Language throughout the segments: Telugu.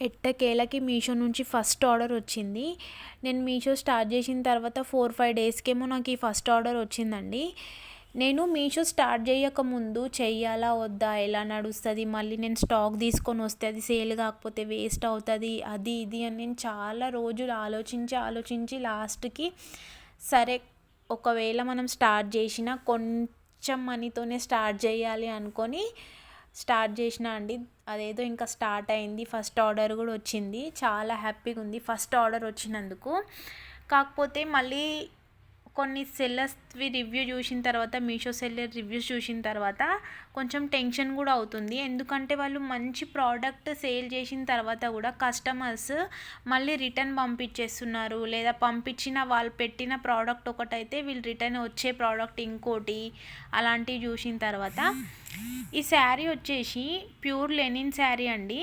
ఎట్టకేలకి మీషో నుంచి ఫస్ట్ ఆర్డర్ వచ్చింది. నేను మీషో స్టార్ట్ చేసిన తర్వాత 4-5 డేస్కేమో నాకు ఈ ఫస్ట్ ఆర్డర్ వచ్చిందండి. నేను మీషో స్టార్ట్ చేయకముందు చెయ్యాలా వద్దా, ఎలా నడుస్తుంది, మళ్ళీ నేను స్టాక్ తీసుకొని వస్తే అది సేల్ కాకపోతే వేస్ట్ అవుతుంది, అది ఇది అని నేను చాలా రోజులు ఆలోచించి లాస్ట్కి సరే ఒకవేళ మనం స్టార్ట్ చేసిన కొంచెం మనీతోనే స్టార్ట్ చేయాలి అనుకొని స్టార్ట్ చేసిన అండి. అదేదో ఇంకా స్టార్ట్ అయింది. ఫస్ట్ ఆర్డర్ కూడా వచ్చింది. చాలా హ్యాపీగా ఉంది ఫస్ట్ ఆర్డర్ వచ్చినందుకు. కాకపోతే మళ్ళీ కొన్ని సెల్లర్స్వి రివ్యూ చూసిన తర్వాత, మీషో సెల్లర్ రివ్యూస్ చూసిన తర్వాత కొంచెం టెన్షన్ కూడా అవుతుంది. ఎందుకంటే వాళ్ళు మంచి ప్రోడక్ట్ సేల్ చేసిన తర్వాత కూడా కస్టమర్స్ మళ్ళీ రిటర్న్ పంపించేస్తున్నారు, లేదా పంపించిన వాళ్ళు పెట్టిన ప్రోడక్ట్ ఒకటైతే వీళ్ళు రిటర్న్ వచ్చే ప్రోడక్ట్ ఇంకోటి, అలాంటివి చూసిన తర్వాత ఈ శారీ వచ్చేసి ప్యూర్ లెనిన్ శారీ అండి.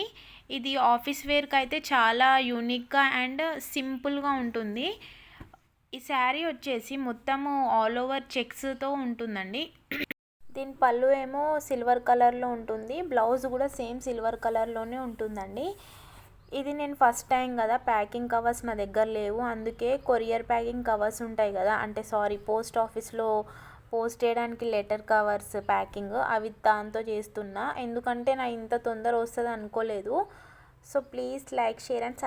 ఇది ఆఫీస్ వేర్కి అయితే చాలా యూనిక్గా అండ్ సింపుల్గా ఉంటుంది. ఈ శారీ వచ్చేసి మొత్తము ఆల్ ఓవర్ చెక్స్తో ఉంటుందండి. దీని పళ్ళు ఏమో సిల్వర్ కలర్లో ఉంటుంది, బ్లౌజ్ కూడా సేమ్ సిల్వర్ కలర్లోనే ఉంటుందండి. ఇది నేను ఫస్ట్ టైం కదా, ప్యాకింగ్ కవర్స్ నా దగ్గర లేవు, అందుకే కొరియర్ ప్యాకింగ్ కవర్స్ ఉంటాయి కదా, అంటే పోస్ట్ ఆఫీస్లో పోస్ట్ చేయడానికి లెటర్ కవర్స్ ప్యాకింగ్, అవి దాంతో చేస్తున్నా. ఎందుకంటే నా ఇంత తొందర వస్తుంది అనుకోలేదు. So please like, share and